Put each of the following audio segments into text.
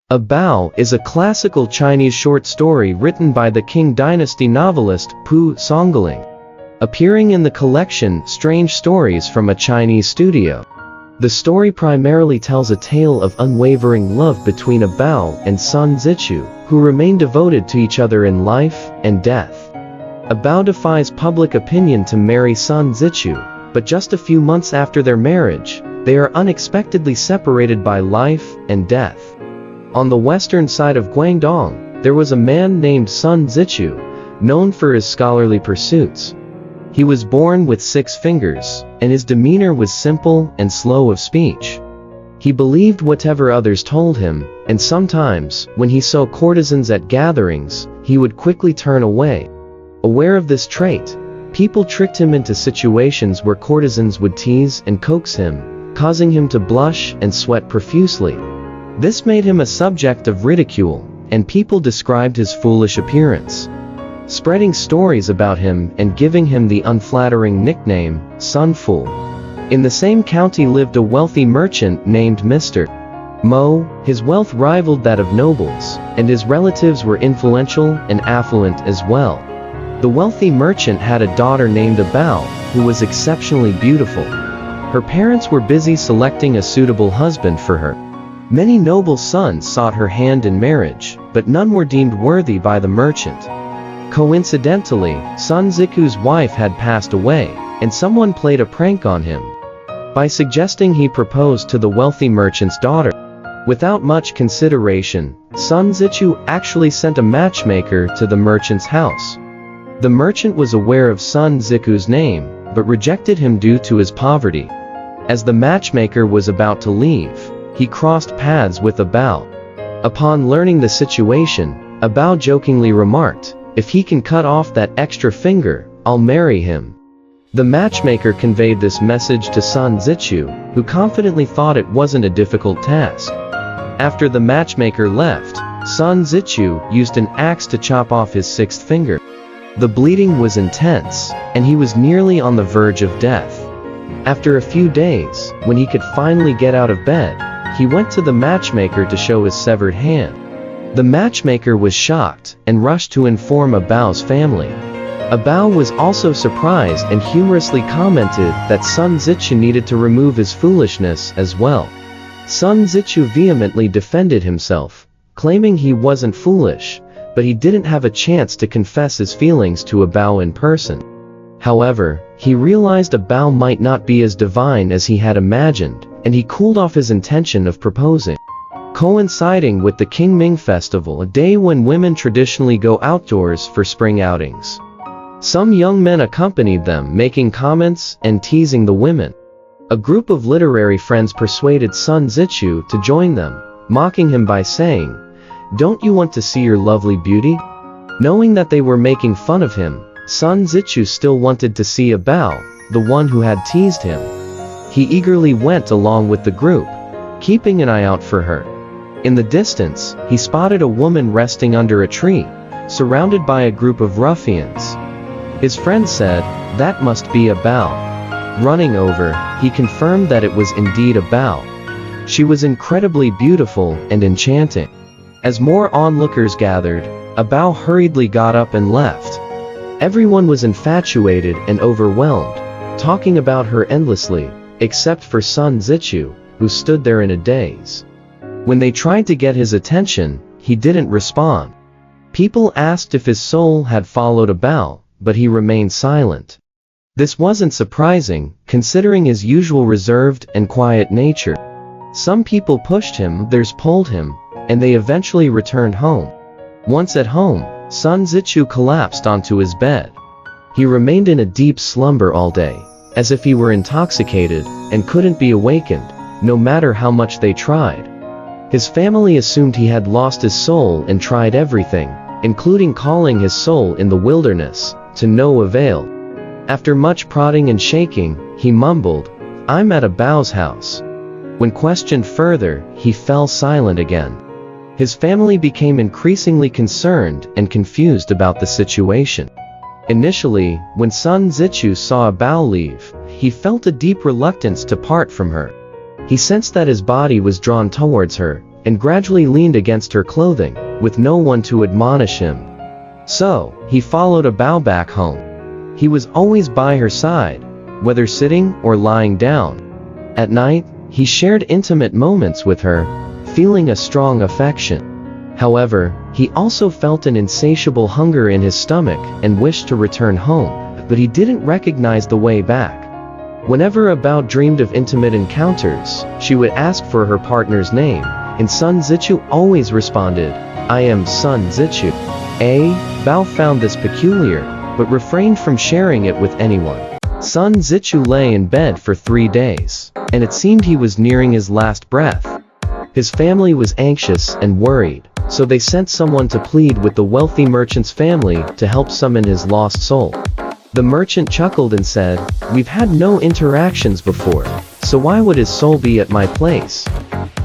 A Bao is a classical Chinese short story written by the Qing Dynasty novelist Pu Songling, appearing in the collection Strange Stories from a Chinese Studio. The story primarily tells a tale of unwavering love between a Bao and Sun Zichu, who remain devoted to each other in life and death. A Bao defies public opinion to marry Sun Zichu, but just a few months after their marriage, they are unexpectedly separated by life and death. On the western side of Guangdong, there was a man named Sun Zichu, known for his scholarly pursuits. He was born with 6 fingers, and his demeanor was simple and slow of speech. He believed whatever others told him, and sometimes, when he saw courtesans at gatherings, he would quickly turn away. Aware of this trait, people tricked him into situations where courtesans would tease and coax him, causing him to blush and sweat profusely. This made him a subject of ridicule, and people described his foolish appearance, spreading stories about him and giving him the unflattering nickname, Sun Fool. In the same county lived a wealthy merchant named Mr. Mo. His wealth rivaled that of nobles, and his relatives were influential and affluent as well. The wealthy merchant had a daughter named Bao, who was exceptionally beautiful. Her parents were busy selecting a suitable husband for her. Many noble sons sought her hand in marriage, but none were deemed worthy by the merchant. Coincidentally, Sun Zichu's wife had passed away, and someone played a prank on him by suggesting he propose to the wealthy merchant's daughter. Without much consideration, Sun Zichu actually sent a matchmaker to the merchant's house. The merchant was aware of Sun Zichu's name, but rejected him due to his poverty. As the matchmaker was about to leave, he crossed paths with a Bao. Upon learning the situation, a Bao jokingly remarked, "If he can cut off that extra finger, I'll marry him." The matchmaker conveyed this message to Sun Zichu, who confidently thought it wasn't a difficult task. After the matchmaker left, Sun Zichu used an axe to chop off his 6th finger. The bleeding was intense, and he was nearly on the verge of death. After a few days, when he could finally get out of bed, he went to the matchmaker to show his severed hand. The matchmaker was shocked and rushed to inform a Bao's family. A Bao was also surprised and humorously commented that Sun Zichu needed to remove his foolishness as well. Sun Zichu vehemently defended himself, claiming he wasn't foolish, but he didn't have a chance to confess his feelings to a Bao in person. However, he realized a Bao might not be as divine as he had imagined, and he cooled off his intention of proposing. Coinciding with the Qingming festival, a day when women traditionally go outdoors for spring outings, some young men accompanied them, making comments and teasing the women. A group of literary friends persuaded Sun Zichu to join them, mocking him by saying, "Don't you want to see your lovely beauty?" Knowing that they were making fun of him, Sun Zichu still wanted to see a Bao, the one who had teased him. He eagerly went along with the group, keeping an eye out for her. In the distance, he spotted a woman resting under a tree, surrounded by a group of ruffians. His friend said, "That must be a Bao." Running over, he confirmed that it was indeed a Bao. She was incredibly beautiful and enchanting. As more onlookers gathered, a Bao hurriedly got up and left. Everyone was infatuated and overwhelmed, talking about her endlessly, except for Sun Zichu, who stood there in a daze. When they tried to get his attention, he didn't respond. People asked if his soul had followed a Bao, but he remained silent. This wasn't surprising, considering his usual reserved and quiet nature. Some people pushed him, others pulled him, and they eventually returned home. Once at home, Sun Zichu collapsed onto his bed. He remained in a deep slumber all day, as if he were intoxicated, and couldn't be awakened, no matter how much they tried. His family assumed he had lost his soul and tried everything, including calling his soul in the wilderness, to no avail. After much prodding and shaking, he mumbled, "I'm at a Bao's house." When questioned further, he fell silent again. His family became increasingly concerned and confused about the situation. Initially, when Sun Zichu saw a Bao leave, he felt a deep reluctance to part from her. He sensed that his body was drawn towards her, and gradually leaned against her clothing, with no one to admonish him. So, he followed Bao back home. He was always by her side, whether sitting or lying down. At night, he shared intimate moments with her, feeling a strong affection. However, he also felt an insatiable hunger in his stomach and wished to return home, but he didn't recognize the way back. Whenever Bao dreamed of intimate encounters, she would ask for her partner's name, and Sun Zichu always responded, "I am Sun Zichu." Bao found this peculiar, but refrained from sharing it with anyone. Sun Zichu lay in bed for 3 days, and it seemed he was nearing his last breath. His family was anxious and worried, so they sent someone to plead with the wealthy merchant's family to help summon his lost soul. The merchant chuckled and said, "We've had no interactions before, so why would his soul be at my place?"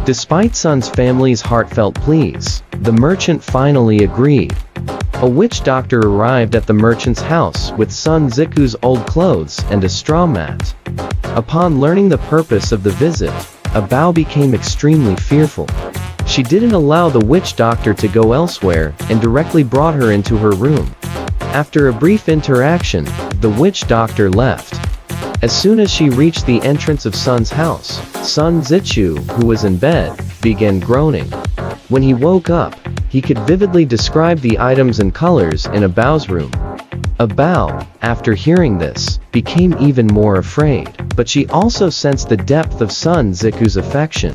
Despite Sun's family's heartfelt pleas, the merchant finally agreed. A witch doctor arrived at the merchant's house with Sun Zichu's old clothes and a straw mat. Upon learning the purpose of the visit, Bao became extremely fearful. She didn't allow the witch doctor to go elsewhere and directly brought her into her room. After a brief interaction, the witch doctor left. As soon as she reached the entrance of Sun's house, Sun Zichu, who was in bed, began groaning. When he woke up, he could vividly describe the items and colors in Bao's room. Bao, after hearing this, became even more afraid, but she also sensed the depth of Sun Zichu's affection.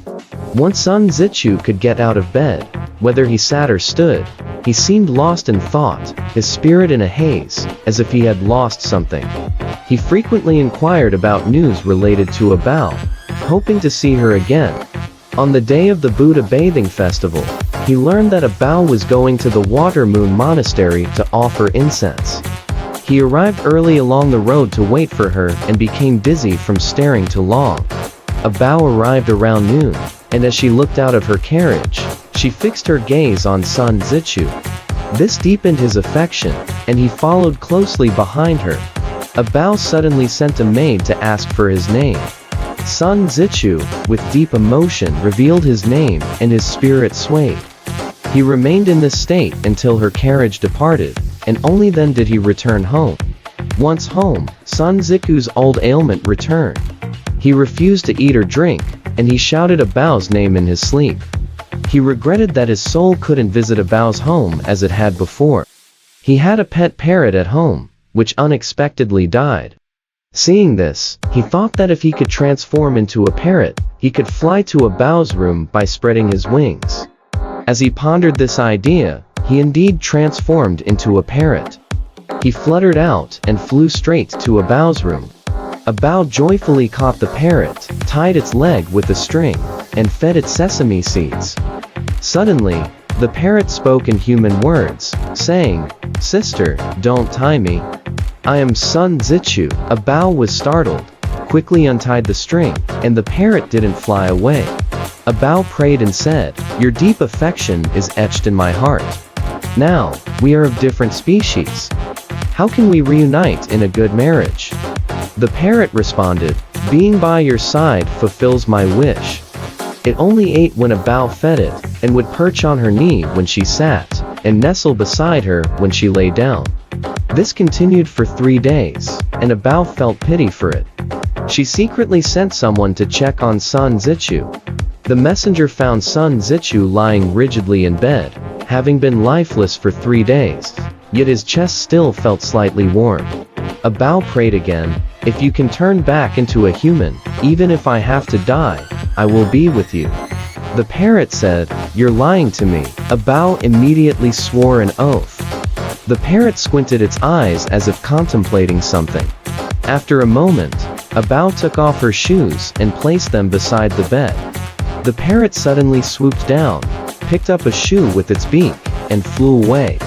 Once Sun Zichu could get out of bed, whether he sat or stood, he seemed lost in thought, his spirit in a haze, as if he had lost something. He frequently inquired about news related to Bao, hoping to see her again. On the day of the Buddha bathing festival, he learned that Bao was going to the Water Moon Monastery to offer incense. He arrived early along the road to wait for her and became dizzy from staring too long. Bao arrived around noon, and as she looked out of her carriage, she fixed her gaze on Sun Zichu. This deepened his affection, and he followed closely behind her. Bao suddenly sent a maid to ask for his name. Sun Zichu, with deep emotion, revealed his name, and his spirit swayed. He remained in this state until her carriage departed, and only then did he return home. Once home, Sun Zichu's old ailment returned. He refused to eat or drink, and he shouted Bao's name in his sleep. He regretted that his soul couldn't visit Bao's home as it had before. He had a pet parrot at home, which unexpectedly died. Seeing this, he thought that if he could transform into a parrot, he could fly to Bao's room by spreading his wings. As he pondered this idea, he indeed transformed into a parrot. He fluttered out and flew straight to Bao's room. Bao joyfully caught the parrot, tied its leg with a string, and fed it sesame seeds. Suddenly, the parrot spoke in human words, saying, "Sister, don't tie me. I am Sun Zichu." Bao was startled, quickly untied the string, and the parrot didn't fly away. Bao prayed and said, "Your deep affection is etched in my heart. Now, we are of different species. How can we reunite in a good marriage?" The parrot responded, "Being by your side fulfills my wish." It only ate when Bao fed it, and would perch on her knee when she sat, and nestle beside her when she lay down. This continued for 3 days, and Bao felt pity for it. She secretly sent someone to check on Sun Zichu. The messenger found Sun Zichu lying rigidly in bed, having been lifeless for 3 days, yet his chest still felt slightly warm. Bao prayed again, "If you can turn back into a human, even if I have to die, I will be with you." The parrot said, "You're lying to me." Bao immediately swore an oath. The parrot squinted its eyes as if contemplating something. After a moment, Bao took off her shoes and placed them beside the bed. The parrot suddenly swooped down, picked up a shoe with its beak, and flew away.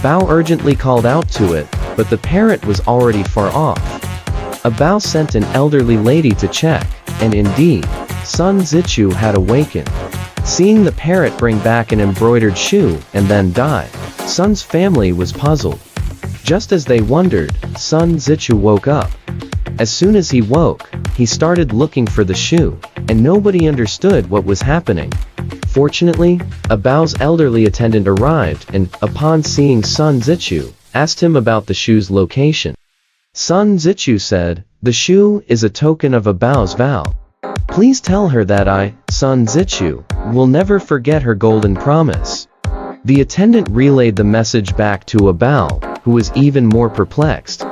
Bao urgently called out to it, but the parrot was already far off. Bao sent an elderly lady to check, and indeed, Sun Zichu had awakened. Seeing the parrot bring back an embroidered shoe and then die, Sun's family was puzzled. Just as they wondered, Sun Zichu woke up. As soon as he woke, he started looking for the shoe, and nobody understood what was happening. Fortunately, Abao's elderly attendant arrived and, upon seeing Sun Zichu, asked him about the shoe's location. Sun Zichu said, "The shoe is a token of Abao's vow. Please tell her that I, Sun Zichu, will never forget her golden promise." The attendant relayed the message back to Abao, who was even more perplexed.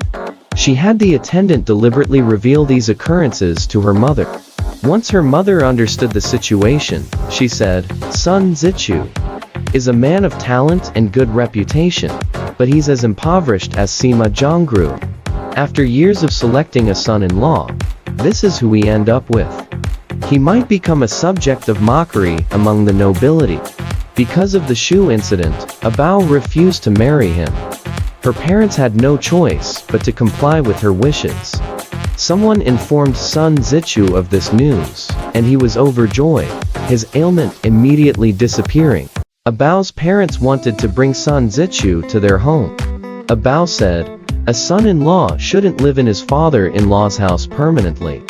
She had the attendant deliberately reveal these occurrences to her mother. Once her mother understood the situation, she said, "Sun Zichu is a man of talent and good reputation, but he's as impoverished as Sima Zhongru. After years of selecting a son-in-law, this is who we end up with. He might become a subject of mockery among the nobility." Because of the shoe incident, Abao refused to marry him. Her parents had no choice but to comply with her wishes. Someone informed Sun Zichu of this news, and he was overjoyed, his ailment immediately disappearing. Abao's parents wanted to bring Sun Zichu to their home. Abao said, "A son-in-law shouldn't live in his father-in-law's house permanently.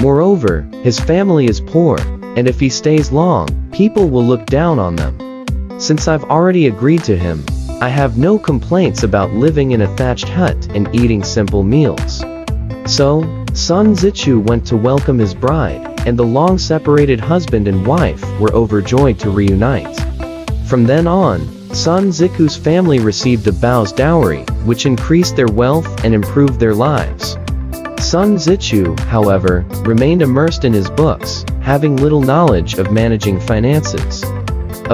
Moreover, his family is poor, and if he stays long, people will look down on them. Since I've already agreed to him, I have no complaints about living in a thatched hut and eating simple meals." So, Sun Zichu went to welcome his bride, and the long-separated husband and wife were overjoyed to reunite. From then on, Sun Zichu's family received Abao's dowry, which increased their wealth and improved their lives. Sun Zichu, however, remained immersed in his books, having little knowledge of managing finances.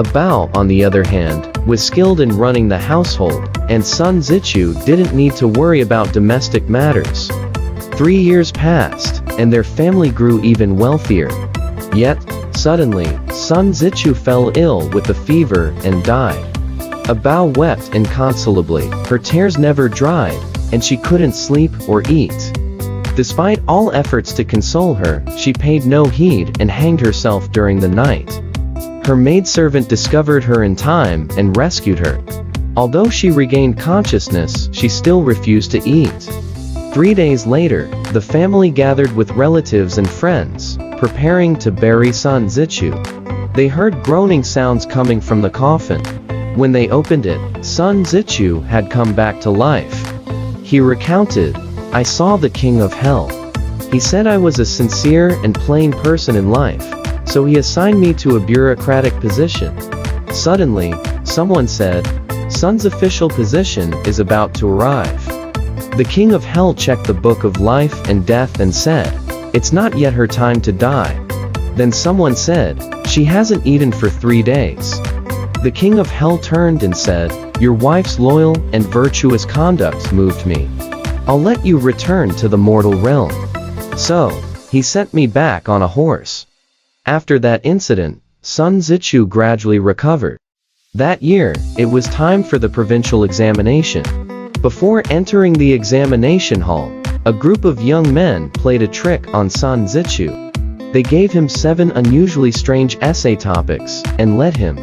Abao, on the other hand, was skilled in running the household, and Sun Zichu didn't need to worry about domestic matters. 3 years passed, and their family grew even wealthier. Yet, suddenly, Sun Zichu fell ill with a fever and died. Abao wept inconsolably, her tears never dried, and she couldn't sleep or eat. Despite all efforts to console her, she paid no heed and hanged herself during the night. Her maidservant discovered her in time and rescued her. Although she regained consciousness, she still refused to eat. 3 days later, the family gathered with relatives and friends, preparing to bury Sun Zichu. They heard groaning sounds coming from the coffin. When they opened it, Sun Zichu had come back to life. He recounted, "I saw the king of hell. He said I was a sincere and plain person in life, so he assigned me to a bureaucratic position. Suddenly, someone said, 'Sun's official position is about to arrive.' The king of hell checked the book of life and death and said, 'It's not yet her time to die.' Then someone said, 'She hasn't eaten for 3 days.' The king of hell turned and said, 'Your wife's loyal and virtuous conduct moved me. I'll let you return to the mortal realm.' So, he sent me back on a horse." After that incident, Sun Zichu gradually recovered. That year, it was time for the provincial examination. Before entering the examination hall, a group of young men played a trick on Sun Zichu. They gave him 7 unusually strange essay topics, and led him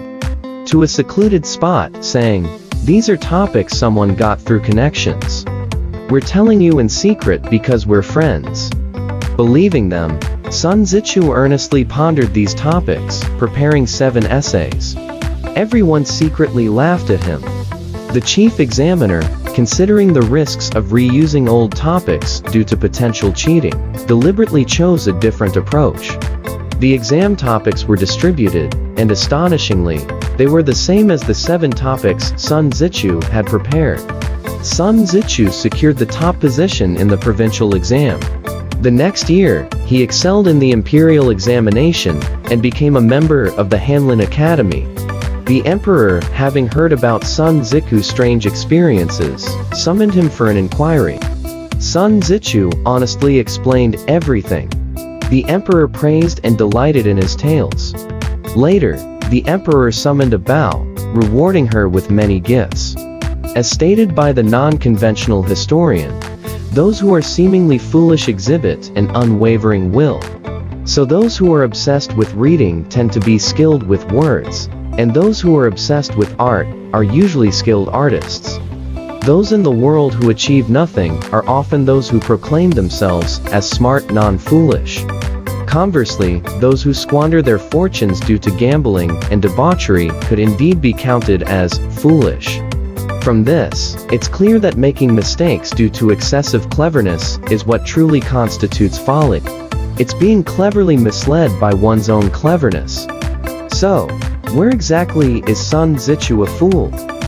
to a secluded spot, saying, "These are topics someone got through connections. We're telling you in secret because we're friends." Believing them, Sun Zichu earnestly pondered these topics, preparing 7 essays. Everyone secretly laughed at him. The chief examiner, considering the risks of reusing old topics due to potential cheating, deliberately chose a different approach. The exam topics were distributed, and astonishingly, they were the same as the 7 topics Sun Zichu had prepared. Sun Zichu secured the top position in the provincial exam. The next year, he excelled in the imperial examination, and became a member of the Hanlin Academy. The emperor, having heard about Sun Zichu's strange experiences, summoned him for an inquiry. Sun Zichu honestly explained everything. The emperor praised and delighted in his tales. Later, the emperor summoned Abao, rewarding her with many gifts. As stated by the non-conventional historian, those who are seemingly foolish exhibit an unwavering will. So those who are obsessed with reading tend to be skilled with words, and those who are obsessed with art are usually skilled artists. Those in the world who achieve nothing are often those who proclaim themselves as smart non-foolish. Conversely, those who squander their fortunes due to gambling and debauchery could indeed be counted as foolish. From this, it's clear that making mistakes due to excessive cleverness is what truly constitutes folly. It's being cleverly misled by one's own cleverness. So, where exactly is Sun Zichu a fool?